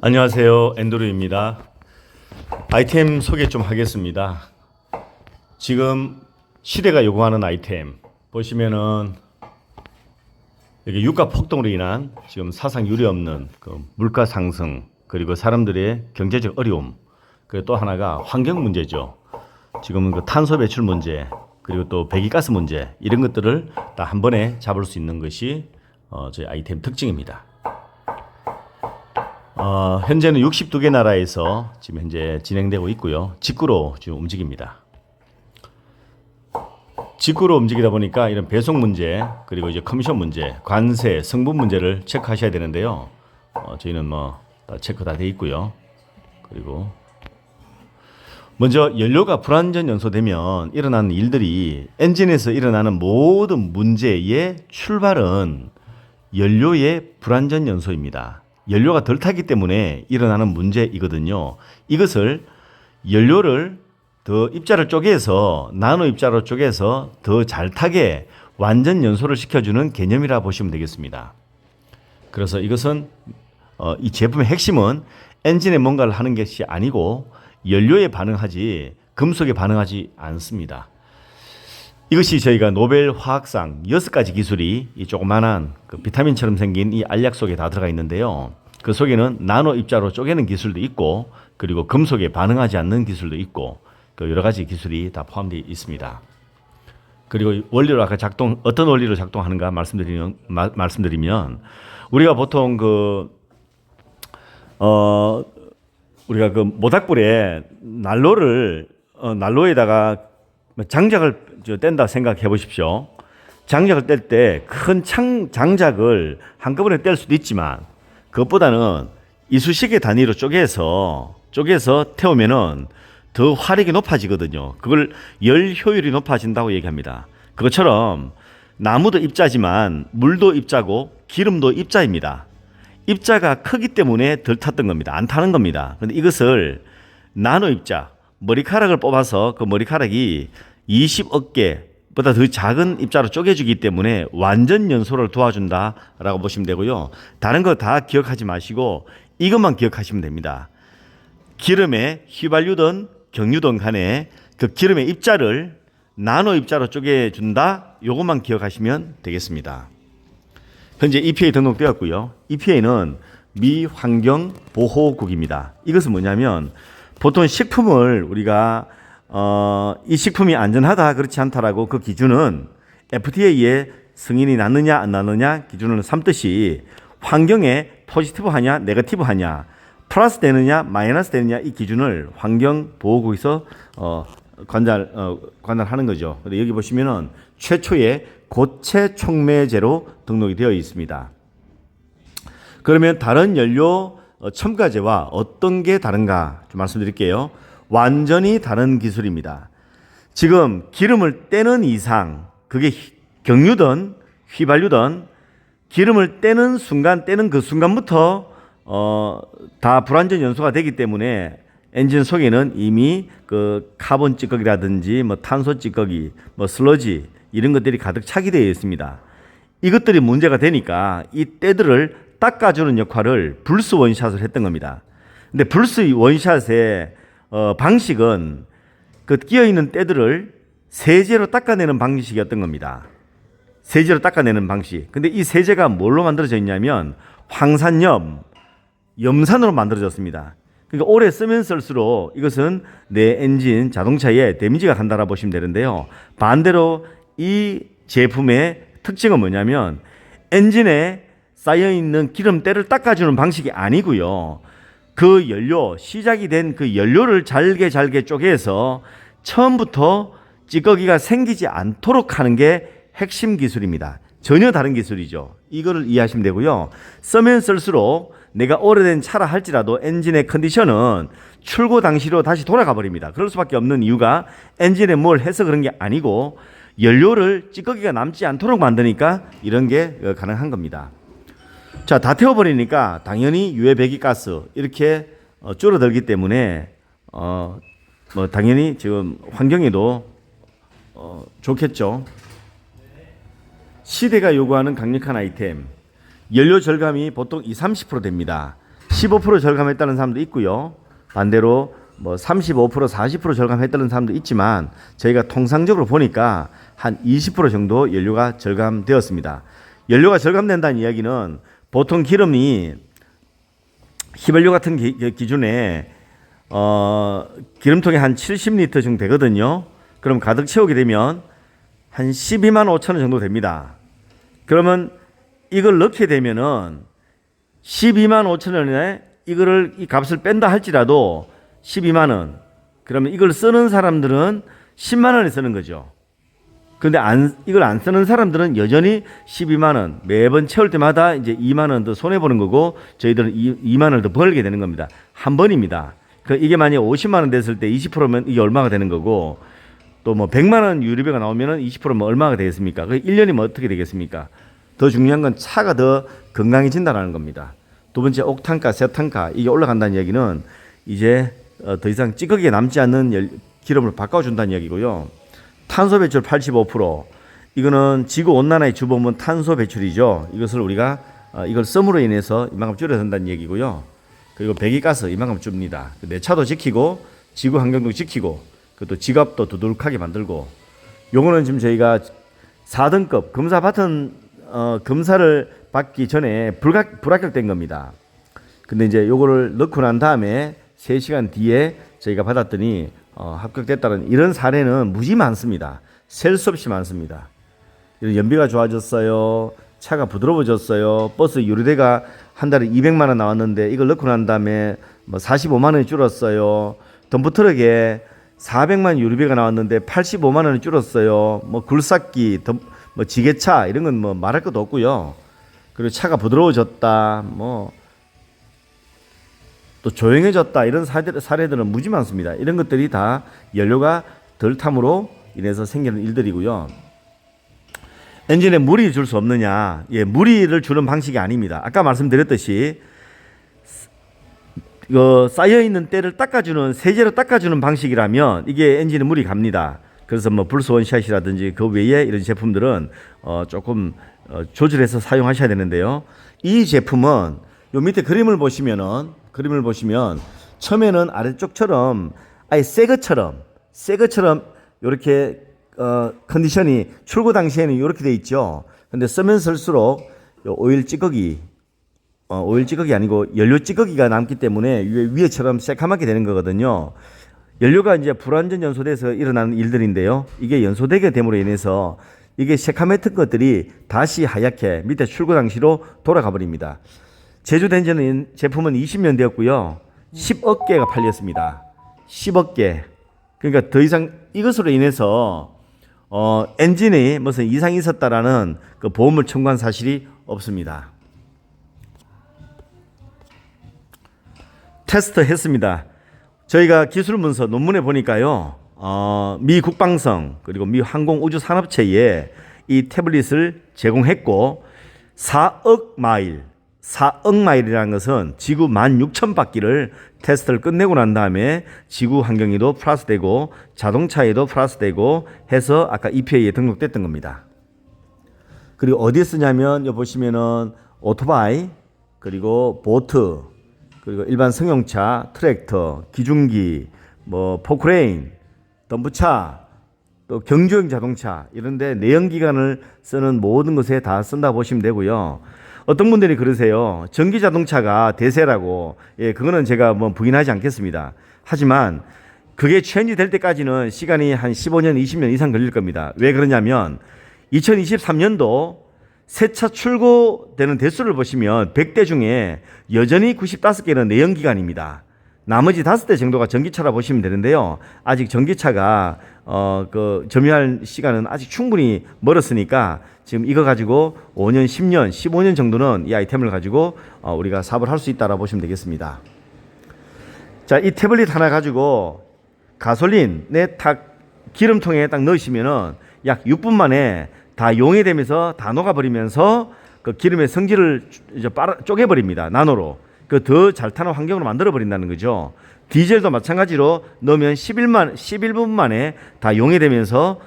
안녕하세요. 엔드루입니다. 아이템 소개 좀 하겠습니다. 지금 시대가 요구하는 아이템 보시면은 여기 유가 폭등으로 인한 지금 사상 유례 없는 그 물가 상승, 그리고 사람들의 경제적 어려움, 그리고 또 하나가 환경 문제죠. 지금 그 탄소 배출 문제, 그리고 또 배기가스 문제, 이런 것들을 다 한 번에 잡을 수 있는 것이 저희 아이템 특징입니다. 현재는 62개 나라에서 지금 현재 진행되고 있고요. 직구로 지금 움직입니다. 직구로 움직이다 보니까 이런 배송 문제, 그리고 이제 커미션 문제, 관세, 성분 문제를 체크하셔야 되는데요. 저희는 다 체크 다 돼 있고요. 그리고 먼저 연료가 불안전 연소되면 일어나는 일들이, 엔진에서 일어나는 모든 문제의 출발은 연료의 불안전 연소입니다. 연료가 덜 타기 때문에 일어나는 문제이거든요. 이것을 연료를 더 입자를 쪼개서, 나노 입자로 쪼개서 더 잘 타게 완전 연소를 시켜주는 개념이라 보시면 되겠습니다. 그래서 이것은 이 제품의 핵심은 엔진에 뭔가를 하는 것이 아니고 연료에 반응하지 금속에 반응하지 않습니다. 이것이 저희가 노벨 화학상 6가지 기술이 이 조그만한 그 비타민처럼 생긴 이 알약 속에 다 들어가 있는데요. 그 속에는 나노 입자로 쪼개는 기술도 있고, 그리고 금속에 반응하지 않는 기술도 있고, 그 여러 가지 기술이 다 포함되어 있습니다. 그리고 원리로 아까 어떤 원리로 작동하는가 말씀드리면, 우리가 보통 우리가 그 모닥불에 난로에다가 장작을 뗀다 생각해 보십시오. 장작을 뗄 때 큰 장작을 한꺼번에 뗄 수도 있지만, 그것보다는 이쑤시개 단위로 쪼개서 태우면은 더 화력이 높아지거든요. 그걸 열 효율이 높아진다고 얘기합니다. 그것처럼 나무도 입자지만 물도 입자고 기름도 입자입니다. 입자가 크기 때문에 덜 탔던 겁니다. 안 타는 겁니다. 그런데 이것을 나노 입자, 머리카락을 뽑아서 그 머리카락이 20억 개보다 더 작은 입자로 쪼개주기 때문에 완전 연소를 도와준다라고 보시면 되고요. 다른 거 다 기억하지 마시고 이것만 기억하시면 됩니다. 기름에 휘발유든 경유든 간에 그 기름의 입자를 나노 입자로 쪼개준다. 요것만 기억하시면 되겠습니다. 현재 EPA 등록되었고요. EPA는 미 환경보호국입니다. 이것은 뭐냐면, 보통 식품을 우리가 이 식품이 안전하다 그렇지 않다라고 그 기준은 FDA의 승인이 났느냐 안 났느냐 기준을 삼듯이, 환경에 포지티브 하냐 네거티브 하냐, 플러스 되느냐 마이너스 되느냐, 이 기준을 환경보호국에서 관할하는 거죠. 근데 여기 보시면은 최초의 고체 촉매제로 등록이 되어 있습니다. 그러면 다른 연료 첨가제와 어떤 게 다른가 좀 말씀드릴게요. 완전히 다른 기술입니다. 지금 기름을 떼는 이상, 그게 경유든 휘발유든 기름을 떼는 그 순간부터 다 불완전 연소가 되기 때문에 엔진 속에는 이미 그 카본 찌꺼기라든지 탄소 찌꺼기, 슬러지, 이런 것들이 가득 차게 되어 있습니다. 이것들이 문제가 되니까 이 때들을 닦아주는 역할을 불스 원샷을 했던 겁니다. 근데 불스 원샷의 방식은 그 끼어있는 때들을 세제로 닦아내는 방식이었던 겁니다. 세제로 닦아내는 방식. 근데 이 세제가 뭘로 만들어져 있냐면 염산으로 만들어졌습니다. 그러니까 오래 쓰면 쓸수록 이것은 내 엔진 자동차에 데미지가 간다라고 보시면 되는데요. 반대로 이 제품의 특징은 뭐냐면, 엔진에 쌓여있는 기름때를 닦아주는 방식이 아니고요. 그 연료, 시작이 된 그 연료를 잘게 쪼개서 처음부터 찌꺼기가 생기지 않도록 하는 게 핵심 기술입니다. 전혀 다른 기술이죠. 이거를 이해하시면 되고요. 쓰면 쓸수록 내가 오래된 차라 할지라도 엔진의 컨디션은 출고 당시로 다시 돌아가 버립니다. 그럴 수밖에 없는 이유가 엔진에 뭘 해서 그런 게 아니고 연료를 찌꺼기가 남지 않도록 만드니까 이런 게 가능한 겁니다. 자, 다 태워버리니까 당연히 유해 배기가스 이렇게 줄어들기 때문에 당연히 지금 환경에도 좋겠죠. 시대가 요구하는 강력한 아이템, 연료 절감이 보통 20-30% 됩니다. 15% 절감했다는 사람도 있고요. 반대로 뭐 35%, 40% 절감했다는 사람도 있지만 저희가 통상적으로 보니까 한 20% 정도 연료가 절감되었습니다. 연료가 절감된다는 이야기는 보통 기름이 휘발유 같은 기준에 기름통에 한 70리터 정도 되거든요. 그럼 가득 채우게 되면 한 12만 5천 원 정도 됩니다. 그러면 이걸 넣게 되면은 12만 5천 원에 이거를 이 값을 뺀다 할지라도 12만 원. 그러면 이걸 쓰는 사람들은 10만 원에 쓰는 거죠. 근데 이걸 안 쓰는 사람들은 여전히 12만 원. 매번 채울 때마다 이제 2만 원 더 손해 보는 거고 저희들은 2만 원을 더 벌게 되는 겁니다. 한 번입니다. 이게 만약에 50만 원 됐을 때 20%면 이게 얼마가 되는 거고 또 뭐 100만 원 유류비가 나오면은 20%면 얼마가 되겠습니까? 그 1년이면 어떻게 되겠습니까? 더 중요한 건 차가 더 건강해진다는 겁니다. 두 번째 옥탄가, 세탄가 이게 올라간다는 얘기는 이제 더 이상 찌꺼기가 남지 않는 기름으로 바꿔준다는 얘기고요. 탄소 배출 85% 이거는 지구 온난화의 주범은 탄소 배출이죠. 이것을 우리가 이걸 썸으로 인해서 이만큼 줄여야 된다는 얘기고요. 그리고 배기가스 이만큼 줍니다. 내 차도 지키고 지구 환경도 지키고 그것도 지갑도 두둑하게 만들고 요거는 지금 저희가 4등급 검사 받은 검사를 받기 전에 불합격된 겁니다. 근데 이제 요거를 넣고 난 다음에 3시간 뒤에 저희가 받았더니 합격됐다는 이런 사례는 무지 많습니다. 셀 수 없이 많습니다. 연비가 좋아졌어요. 차가 부드러워졌어요. 버스 유류대가 한 달에 200만 원 나왔는데 이걸 넣고 난 다음에 뭐 45만 원이 줄었어요. 덤프트럭에 400만 유류비가 나왔는데 85만 원이 줄었어요. 뭐 굴삭기, 뭐 지게차 이런 건 뭐 말할 것도 없고요. 그리고 차가 부드러워졌다. 뭐 또 조용해졌다. 이런 사례들은 무지 많습니다. 이런 것들이 다 연료가 덜 탐으로 인해서 생기는 일들이고요. 엔진에 무리 줄 수 없느냐? 예, 무리를 주는 방식이 아닙니다. 아까 말씀드렸듯이 쌓여 있는 때를 닦아주는 세제로 닦아주는 방식이라면 이게 엔진에 물이 갑니다. 그래서 뭐 불스 원샷이라든지 그 외에 이런 제품들은 조금 조절해서 사용하셔야 되는데요. 이 제품은 요 밑에 그림을 보시면 처음에는 아래쪽처럼 아예 새 것처럼 이렇게 컨디션이 출고 당시에는 이렇게 돼 있죠. 근데 쓰면 쓸수록 오일 찌꺼기 아니고 연료 찌꺼기가 남기 때문에 위에처럼 새카맣게 되는 거거든요. 연료가 이제 불완전 연소돼서 일어나는 일들인데요. 이게 연소되게 됨으로 인해서 이게 새카맸던 것들이 다시 하얗게 밑에 출고 당시로 돌아가 버립니다. 제조된 제품은 20년 되었고요. 10억 개가 팔렸습니다. 10억 개. 그러니까 더 이상 이것으로 인해서 엔진에 무슨 이상이 있었다라는 그 보험을 청구한 사실이 없습니다. 테스트 했습니다. 저희가 기술 문서 논문에 보니까요. 미 국방성 그리고 미 항공우주산업체에 이 태블릿을 제공했고 4억 마일이라는 것은 지구 16,000바퀴를 테스트를 끝내고 난 다음에 지구 환경에도 플러스되고 자동차에도 플러스되고 해서 아까 EPA에 등록됐던 겁니다. 그리고 어디에 쓰냐면 여기 보시면은 오토바이 그리고 보트 그리고 일반 승용차, 트랙터, 기중기, 뭐 포크레인, 덤프차, 또 경주용 자동차 이런 데 내연기관을 쓰는 모든 것에 다 쓴다 보시면 되고요. 어떤 분들이 그러세요. 전기 자동차가 대세라고. 예, 그거는 제가 뭐 부인하지 않겠습니다. 하지만 그게 체인지 될 때까지는 시간이 한 15년, 20년 이상 걸릴 겁니다. 왜 그러냐면 2023년도 새 차 출고되는 대수를 보시면 100대 중에 여전히 95개는 내연기관입니다. 나머지 5대 정도가 전기차라 보시면 되는데요. 아직 전기차가 점유할 시간은 아직 충분히 멀었으니까 지금 이거 가지고 5년, 10년, 15년 정도는 이 아이템을 가지고 우리가 사업을 할 수 있다라고 보시면 되겠습니다. 자, 이 태블릿 하나 가지고 가솔린에 기름통에 딱 넣으시면은 약 6분 만에 다 용해되면서 다 녹아버리면서 그 기름의 성질을 이제 쪼개버립니다. 나노로. 그 더 잘 타는 환경으로 만들어버린다는 거죠. 디젤도 마찬가지로 넣으면 11분 만에 다 용해되면서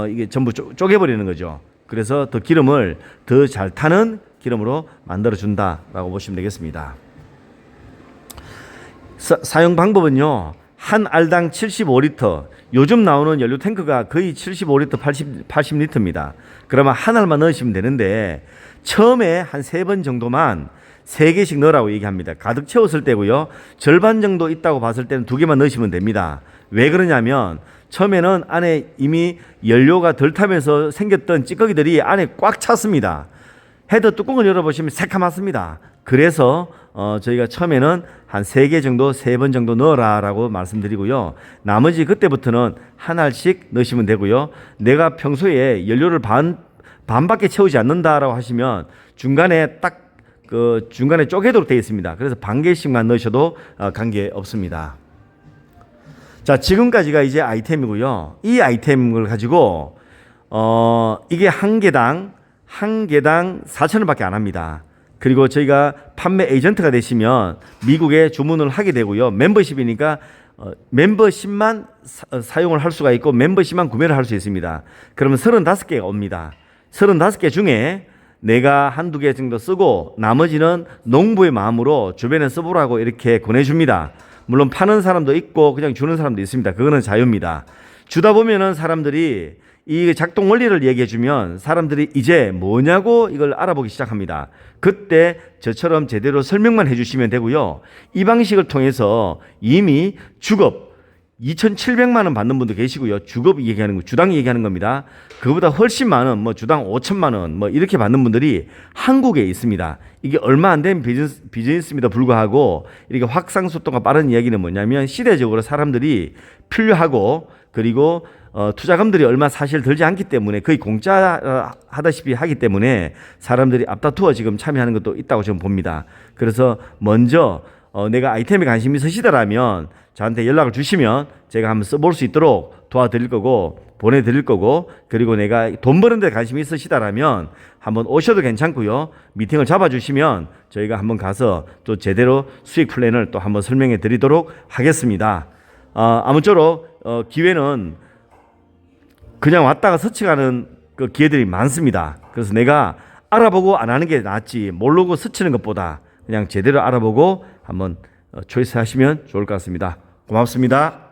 이게 전부 쪼개버리는 거죠. 그래서 더 기름을 더 잘 타는 기름으로 만들어준다라고 보시면 되겠습니다. 사용 방법은요. 한 알당 75리터. 요즘 나오는 연료 탱크가 거의 75리터, 80리터입니다. 그러면 한 알만 넣으시면 되는데 처음에 한 3번 정도만 3개씩 넣으라고 얘기합니다. 가득 채웠을 때고요. 절반 정도 있다고 봤을 때는 2개만 넣으시면 됩니다. 왜 그러냐면 처음에는 안에 이미 연료가 덜 타면서 생겼던 찌꺼기들이 안에 꽉 찼습니다. 헤더 뚜껑을 열어보시면 새카맣습니다. 그래서 저희가 처음에는 한 3개 정도, 3번 정도 넣어라라고 말씀드리고요. 나머지 그때부터는 한 알씩 넣으시면 되고요. 내가 평소에 연료를 반밖에 채우지 않는다라고 하시면 중간에 딱 중간에 쪼개도록 되어 있습니다. 그래서 반 개씩만 넣으셔도 관계 없습니다. 자, 지금까지가 이제 아이템이고요. 이 아이템을 가지고 이게 한 개당 4,000원밖에 안 합니다. 그리고 저희가 판매 에이전트가 되시면 미국에 주문을 하게 되고요. 멤버십이니까 멤버십만 사용을 할 수가 있고 멤버십만 구매를 할 수 있습니다. 그러면 35개가 옵니다. 35개 중에 내가 한두 개 정도 쓰고 나머지는 농부의 마음으로 주변에 써보라고 이렇게 권해줍니다. 물론 파는 사람도 있고 그냥 주는 사람도 있습니다. 그거는 자유입니다. 주다 보면은 사람들이 이 작동 원리를 얘기해 주면 사람들이 이제 뭐냐고 이걸 알아보기 시작합니다. 그때 저처럼 제대로 설명만 해 주시면 되고요. 이 방식을 통해서 이미 주급 2,700만 원 받는 분도 계시고요. 주급 얘기하는 거, 주당 얘기하는 겁니다. 그보다 훨씬 많은 뭐 주당 5천만 원 뭐 이렇게 받는 분들이 한국에 있습니다. 이게 얼마 안 된 비즈니스임에도 불구하고 이렇게 확산 속도가 빠른 이야기는 뭐냐면 시대적으로 사람들이 필요하고 그리고 투자금들이 얼마 사실 들지 않기 때문에 거의 공짜 하다시피 하기 때문에 사람들이 앞다투어 지금 참여하는 것도 있다고 저는 봅니다. 그래서 먼저 내가 아이템에 관심이 있으시더라면 저한테 연락을 주시면 제가 한번 써볼 수 있도록 도와드릴 거고 보내드릴 거고 그리고 내가 돈 버는 데 관심이 있으시다라면 한번 오셔도 괜찮고요. 미팅을 잡아주시면 저희가 한번 가서 또 제대로 수익 플랜을 또 한번 설명해 드리도록 하겠습니다. 아무쪼록 기회는 그냥 왔다가 스쳐가는 그 기회들이 많습니다. 그래서 내가 알아보고 안 하는 게 낫지 모르고 스치는 것보다 그냥 제대로 알아보고 한번 초이스 하시면 좋을 것 같습니다. 고맙습니다.